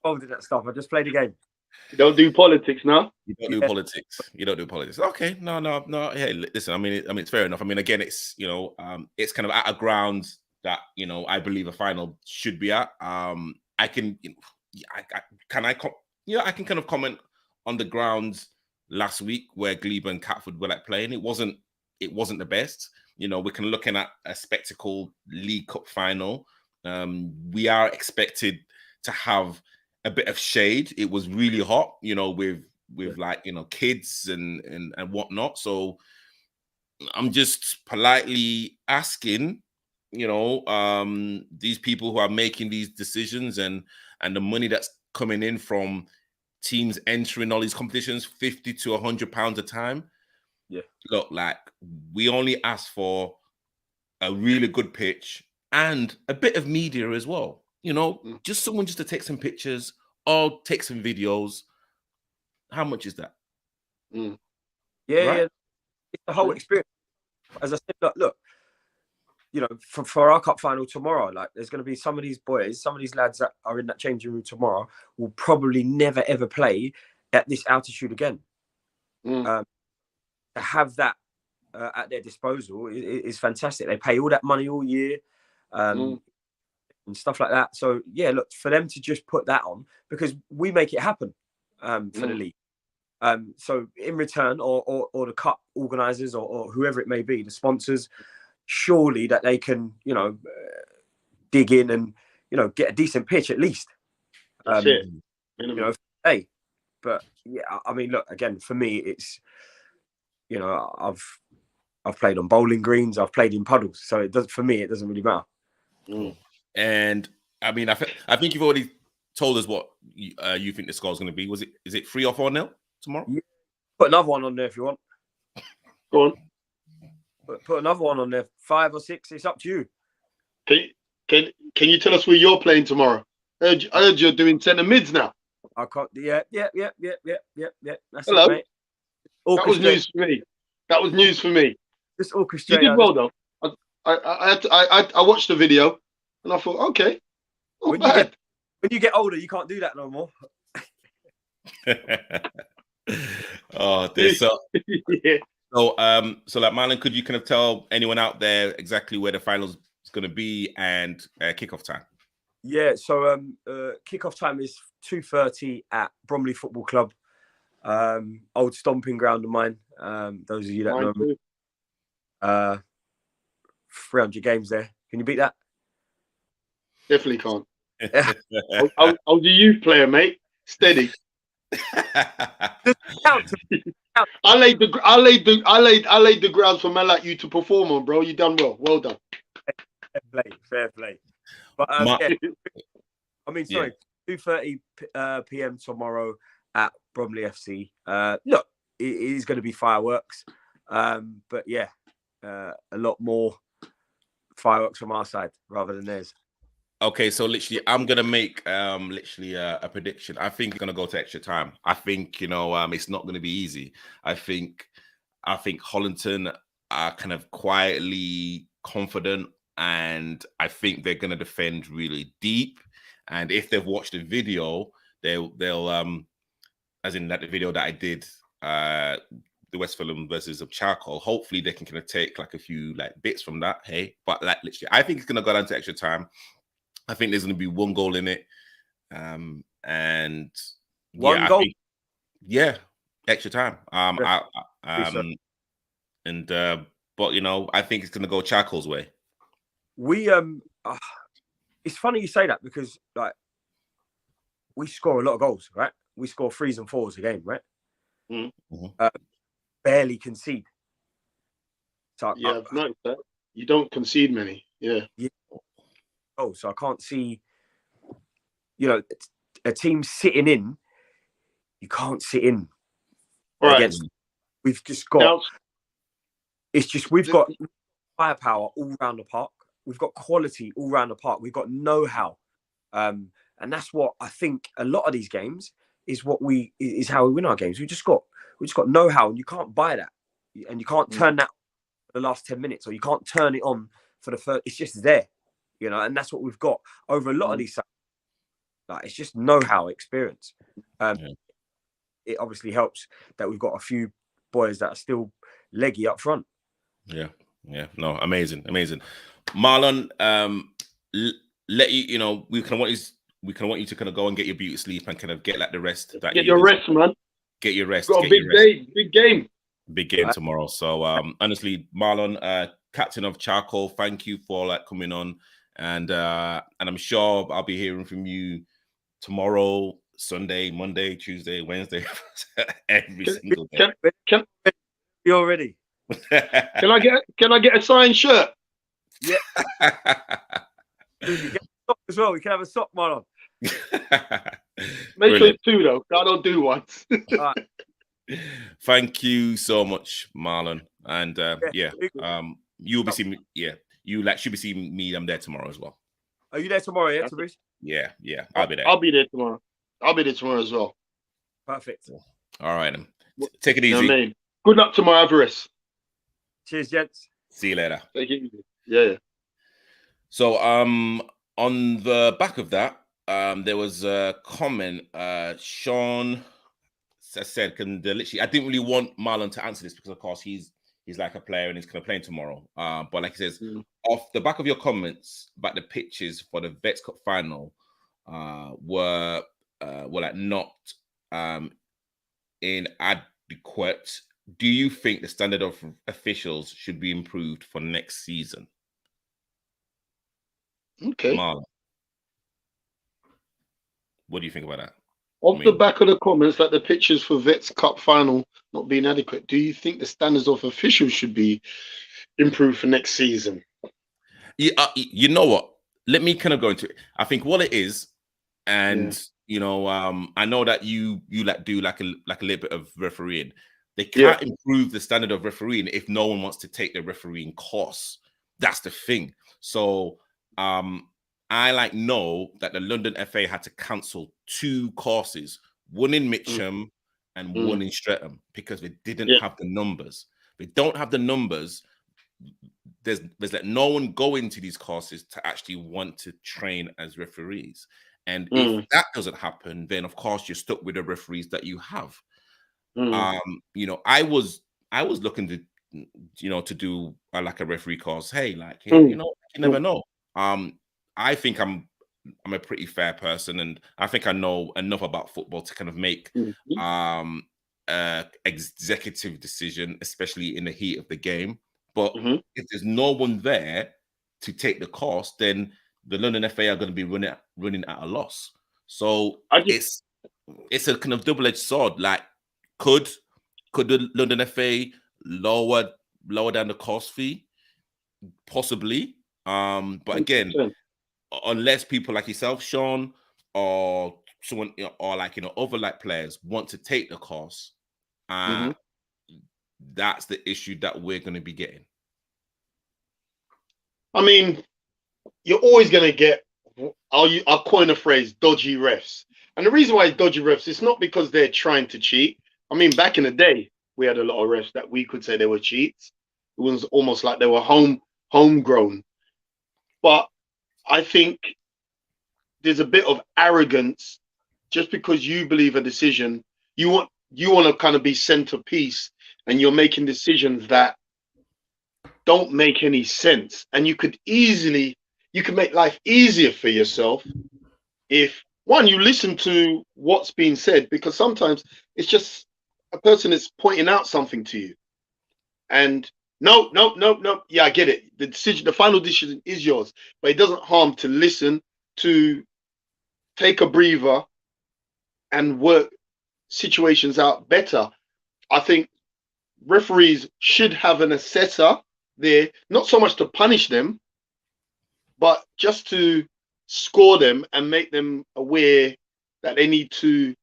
Speaker 4: Involved in that stuff. I just play the game.
Speaker 2: You don't do politics, no?
Speaker 1: You don't do politics. You don't do politics. Okay, no. Hey, listen. I mean, it's fair enough. I mean, again, it's it's kind of at a ground that I believe a final should be at. I can kind of comment on the grounds last week where Glebe and Catford were playing. It wasn't the best. We're kind of looking at a spectacle League Cup final. We are expected to have a bit of shade. It was really hot, with kids and whatnot. So I'm just politely asking, these people who are making these decisions and the money that's coming in from teams entering all these competitions, £50 to £100 a time.
Speaker 4: Yeah.
Speaker 1: Look, we only ask for a really good pitch and a bit of media as well. Just someone just to take some pictures or take some videos. How much is that?
Speaker 4: Yeah,
Speaker 1: right?
Speaker 4: Yeah. It's the whole experience. As I said, look, for our cup final tomorrow, there's going to be some of these boys, some of these lads that are in that changing room tomorrow will probably never ever play at this altitude again. To have that at their disposal is fantastic. They pay all that money all year and stuff like that. So yeah, look, for them to just put that on, because we make it happen for the league. So in return, or the cup organisers or whoever it may be, the sponsors, surely that they can, dig in and, get a decent pitch at least.
Speaker 2: That's it.
Speaker 4: Hey, but yeah, I mean, look, again, for me, it's, I've played on bowling greens, I've played in puddles, so it does, for me, it doesn't really matter.
Speaker 1: And I mean, I think you've already told us what you think the score is going to be. Is it 3 or 4-0 tomorrow?
Speaker 4: Yeah. Put another one on there if you want.
Speaker 2: Go on.
Speaker 4: Put another one on there, 5 or 6. It's up to you.
Speaker 2: Can you tell us where you're playing tomorrow? I heard you're doing centre mids now.
Speaker 4: I can't. Yeah. That's
Speaker 2: Hello.
Speaker 4: it, mate.
Speaker 2: That was news for me.
Speaker 4: Just
Speaker 2: You
Speaker 4: orchestrate.
Speaker 2: did well though. I watched the video and I thought, okay, not bad.
Speaker 4: When you get older, you can't do that no more.
Speaker 1: Oh, this.
Speaker 2: Yeah.
Speaker 1: So, Marlon, could you kind of tell anyone out there exactly where the finals is going to be and kickoff time?
Speaker 4: Yeah. So, kickoff time is 2:30 at Bromley Football Club, old stomping ground of mine. Those of you that know me, 300 games there. Can you beat that?
Speaker 2: Definitely can't. I was a youth player, mate. Steady. I laid the grounds for man like you to perform on, bro. You done well. Done.
Speaker 4: Fair play. But yeah, I mean, sorry, 2:30 p.m. tomorrow at Bromley FC. Look, it is going to be fireworks, but yeah, a lot more fireworks from our side rather than theirs.
Speaker 1: Okay, so literally, I'm gonna make a prediction. I think it's gonna go to extra time. I think it's not gonna be easy. I think Hollington are kind of quietly confident, and I think they're gonna defend really deep. And if they've watched the video, they'll as in that the video that I did, the the West Fulham versus of Charcoal. Hopefully they can kind of take like a few like bits from that. Hey, but like literally, I think it's gonna go down to extra time. I think there's gonna be 1 goal in it, and
Speaker 4: One
Speaker 1: yeah,
Speaker 4: goal.
Speaker 1: I think extra time.
Speaker 4: So
Speaker 1: But you know, I think it's gonna go Charcoal's way.
Speaker 4: we it's funny you say that because like we score a lot of goals, right? We score 3s and 4s a game, right?
Speaker 2: Mm-hmm.
Speaker 4: Barely concede. So
Speaker 2: Yeah, I've noticed that. You don't concede many. Yeah.
Speaker 4: Oh, so I can't see, you know, a team sitting in. You can't sit in
Speaker 2: All right.
Speaker 4: against. We've just got.
Speaker 2: Now,
Speaker 4: It's just we've got firepower all around the park. We've got quality all around the park. We've got know-how, and that's what I think. A lot of these games is how we win our games. We just got know-how, and you can't buy that, and you can't turn that for the last 10 minutes, or you can't turn it on for the first. It's just there, you know, and that's what we've got over a lot of these. Like it's just know-how, experience. It obviously helps that we've got a few boys that are still leggy up front.
Speaker 1: Yeah. No, amazing. Marlon, let you know, we kind of want you to kind of go and get your beauty sleep and kind of get like the rest.
Speaker 2: Get your rest, man.
Speaker 1: Get your rest.
Speaker 2: Got a big day, big game
Speaker 1: tomorrow. So honestly, Marlon, captain of Charcoal, thank you for like coming on, and I'm sure I'll be hearing from you tomorrow, Sunday, Monday, Tuesday, Wednesday, every single day.
Speaker 4: You're ready.
Speaker 2: Can I get a signed shirt?
Speaker 4: Yeah. You get a sock as well. We can have a sock, Marlon.
Speaker 2: Make sure it's 2 though. I don't do once.
Speaker 4: Right.
Speaker 1: Thank you so much, Marlon. And you'll be seeing me. Yeah, you should be seeing me. I'm there tomorrow as well.
Speaker 4: Are you there tomorrow? Yeah, Tobrise?
Speaker 1: Yeah. I'll be there.
Speaker 2: I'll be there tomorrow. I'll be there tomorrow as well.
Speaker 4: Perfect.
Speaker 1: All right, then. Take it easy.
Speaker 2: You know what I mean? Good luck to my avarice.
Speaker 4: Cheers, gents.
Speaker 1: See you later.
Speaker 2: Take it easy. Yeah.
Speaker 1: So, on the back of that, there was a comment. Sean said, literally, I didn't really want Marlon to answer this because, of course, he's like a player and he's kind of playing tomorrow. But like he says, off the back of your comments about the pitches for the Vets Cup final were like not inadequate. Do you think the standard of officials should be improved for next season?
Speaker 2: Okay.
Speaker 1: Marlon, what do you think about that?
Speaker 2: Off the back of the comments that the pitches for Vets Cup final not being adequate, do you think the standards of officials should be improved for next season?
Speaker 1: Yeah, you know what? Let me kind of go into it. I think what it is, and you know, I know that you like do like a little bit of refereeing. They can't improve the standard of refereeing if no one wants to take the refereeing course. That's the thing. So I know that the London FA had to cancel 2 courses, one in Mitcham and one in Streatham, because they didn't have the numbers. They don't have the numbers. There's like no one going to these courses to actually want to train as referees. And if that doesn't happen, then of course you're stuck with the referees that you have. You know, I was looking to, you know, to do like a referee course. Hey, like, you know, you never know. I think I'm a pretty fair person, and I think I know enough about football to kind of make executive decision, especially in the heat of the game. But if there's no one there to take the course, then the London FA are going to be running at a loss. So it's a kind of double-edged sword. Like, could the London FA lower down the cost fee? Possibly. But again, unless people like yourself, Sean, or someone, or like, you know, other like players want to take the course, that's the issue that we're going to be getting.
Speaker 2: I mean, you're always going to get, I'll coin a phrase, dodgy refs. And the reason why it's dodgy refs, it's not because they're trying to cheat. I mean, back in the day, we had a lot of refs that we could say they were cheats. It was almost like they were homegrown. But I think there's a bit of arrogance just because you believe a decision. You want to kind of be centerpiece and you're making decisions that don't make any sense. And you could make life easier for yourself if, one, you listen to what's being said, because sometimes it's just a person is pointing out something to you. And no. Yeah, I get it. The final decision is yours, but it doesn't harm to listen, to take a breather and work situations out better. I think referees should have an assessor there, not so much to punish them, but just to score them and make them aware that they need to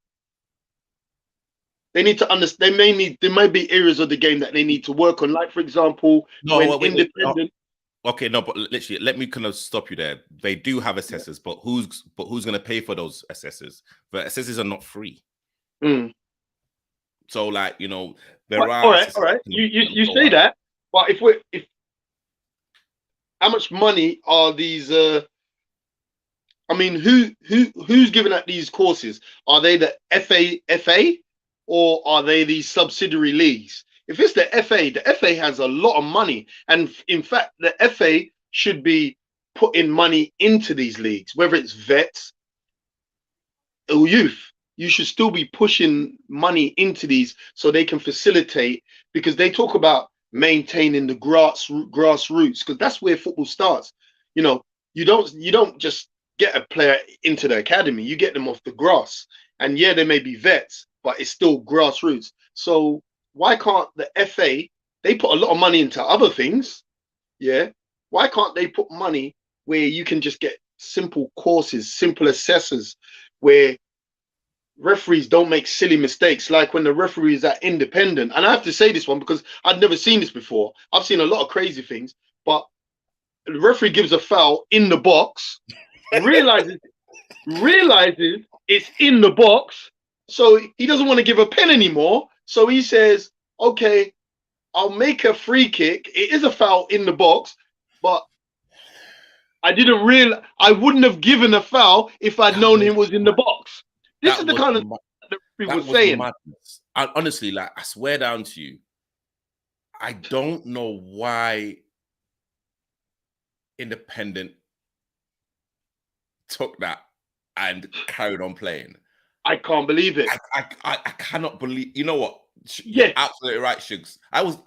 Speaker 2: understand. There might be areas of the game that they need to work on. Like, for example, independent.
Speaker 1: Okay, no, but literally, let me kind of stop you there. They do have assessors, but who's going to pay for those assessors? But assessors are not free. So, like, you know, there are.
Speaker 2: All right. You say that, but if how much money are these? I mean, who's giving out these courses? Are they the FA, or are they these subsidiary leagues? If it's the FA has a lot of money, and in fact, the FA should be putting money into these leagues, whether it's vets or youth. You should still be pushing money into these so they can facilitate, because they talk about maintaining the grassroots, because that's where football starts. You know, you don't just get a player into the academy, you get them off the grass. And yeah, they may be vets, but it's still grassroots. So why can't the FA, they put a lot of money into other things, yeah? Why can't they put money where you can just get simple courses, simple assessors, where referees don't make silly mistakes, like when the referees are independent. And I have to say this one because I'd never seen this before. I've seen a lot of crazy things, but the referee gives a foul in the box, realizes it's in the box, so he doesn't want to give a pen anymore. So he says, okay, I'll make a free kick. It is a foul in the box, but I wouldn't have given a foul if I'd known he was in the box. This is the kind of the referee was saying.
Speaker 1: Madness. Honestly, like, I swear down to you, I don't know why Independent took that and carried on playing.
Speaker 2: I can't believe it.
Speaker 1: I cannot believe. You know what?
Speaker 2: Yeah,
Speaker 1: you're absolutely right, Shugs. I was.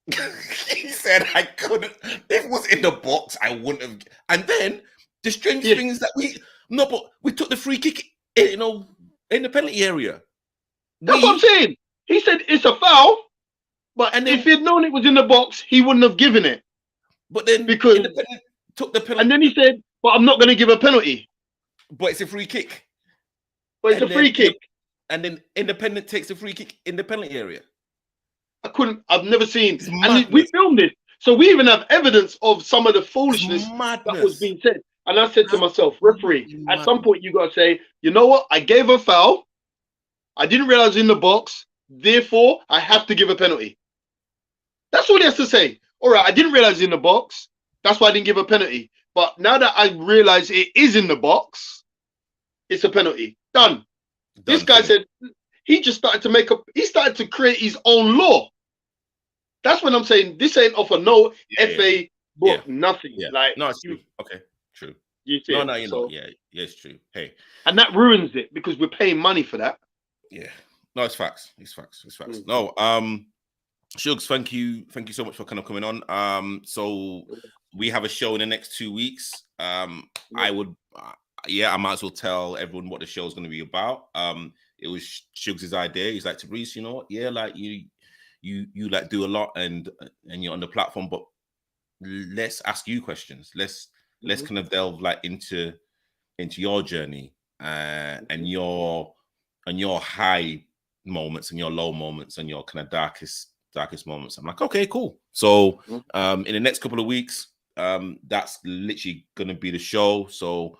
Speaker 1: He said I couldn't. If it was in the box, I wouldn't have. And then the strange thing is that we took the free kick, you know, in the penalty area.
Speaker 2: That's what I'm saying. He said it's a foul, but if he'd known it was in the box, he wouldn't have given it.
Speaker 1: But then
Speaker 2: because
Speaker 1: Independent took the penalty,
Speaker 2: and then he said, "But I'm not going to give a penalty."
Speaker 1: But it's a free kick.
Speaker 2: But it's a free kick.
Speaker 1: And then Independent takes a free kick in the penalty area.
Speaker 2: I've never seen. And we filmed this. So we even have evidence of some of the foolishness that was being said. And I said to myself, referee, at some point you got to say, you know what? I gave a foul. I didn't realize it was in the box. Therefore, I have to give a penalty. That's all he has to say. All right, I didn't realize it in the box. That's why I didn't give a penalty. But now that I realize it is in the box, it's a penalty. Done. This guy said he just started to create his own law. That's what I'm saying. This ain't off of no FA book, nothing.
Speaker 1: Yeah.
Speaker 2: Like,
Speaker 1: no, it's true. Okay, true.
Speaker 2: You see
Speaker 1: no, you know, yeah, it's true. Hey,
Speaker 2: and that ruins it because we're paying money for that.
Speaker 1: Yeah, no, it's facts. It's facts. No, Shugs, thank you so much for kind of coming on. So we have a show in the next 2 weeks. I might as well tell everyone what the show is going to be about. It was Shugs' idea. He's like, Tobrise, you know what? Yeah, like you like do a lot and you're on the platform, but let's ask you questions. Let's kind of delve like into your journey and your high moments and your low moments and your kind of darkest moments. I'm like, okay, cool. So in the next couple of weeks, that's literally gonna be the show. So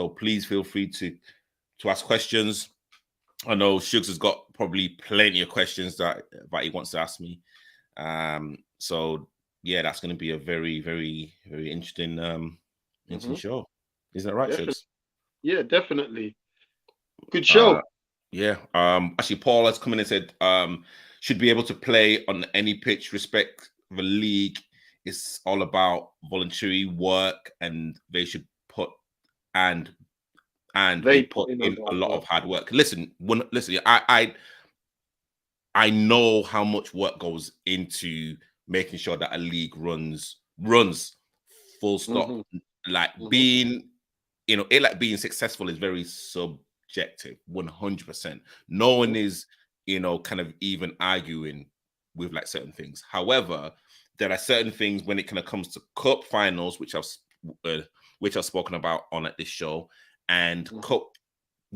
Speaker 1: please feel free to ask questions. I know Shugs has got probably plenty of questions that he wants to ask me. So yeah, that's going to be a very, very, very interesting show. Is that right, Shugs?
Speaker 2: Yeah, definitely. Good show.
Speaker 1: Yeah. Actually, Paul has come in and said should be able to play on any pitch. Respect the league. It's all about voluntary work, and they should put and they put in a lot of hard work. Listen, I know how much work goes into making sure that a league runs full stop. Like being, being successful is very subjective, 100%. No one is, kind of even arguing with like certain things. However, there are certain things when it kind of comes to cup finals, which I've spoken about on at this show, and cup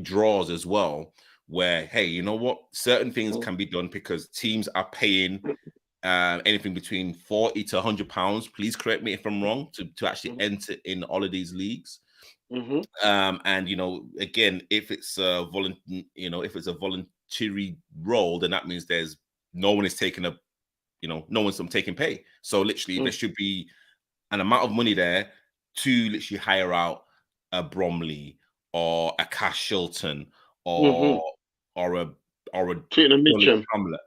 Speaker 1: draws as well, where, hey, you know what, certain things can be done because teams are paying anything between 40 to 100 pounds. Please correct me if I'm wrong, to actually enter in all of these leagues. And again, if it's a voluntary role, then that means there's no one is taking no one's taking pay. So literally there should be an amount of money there to literally hire out a Bromley or a Cash Shilton or a Hamlet,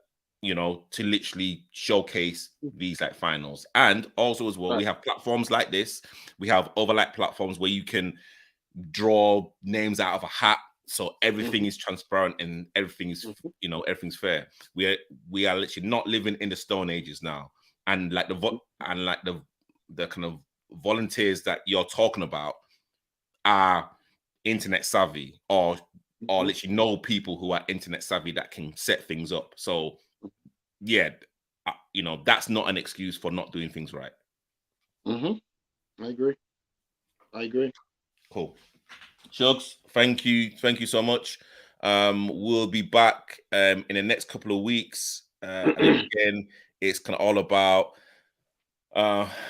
Speaker 1: to literally showcase these like finals. And also as well, we have platforms like this. We have overlap platforms where you can draw names out of a hat, so everything is transparent and everything is everything's fair. We are literally not living in the Stone Ages now, and like the kind of volunteers that you're talking about are internet savvy or literally know people who are internet savvy that can set things up. So yeah, that's not an excuse for not doing things right.
Speaker 2: I agree.
Speaker 1: Cool. Shugs, thank you so much. We'll be back in the next couple of weeks. And again, it's kind of all about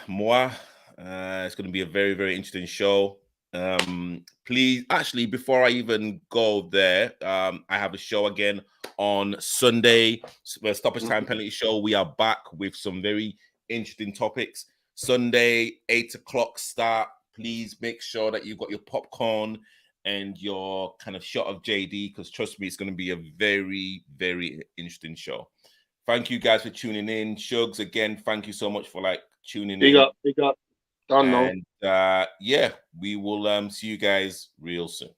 Speaker 1: moi. It's going to be a very, very interesting show. Please, actually, before I even go there, I have a show again on Sunday, the Stoppage Time Penalty Show. We are back with some very interesting topics. Sunday, 8 o'clock start. Please make sure that you've got your popcorn and your kind of shot of JD, because trust me, it's going to be a very, very interesting show. Thank you guys for tuning in. Shugs, again, thank you so much for tuning in.
Speaker 2: Big up.
Speaker 1: And yeah, we will see you guys real soon.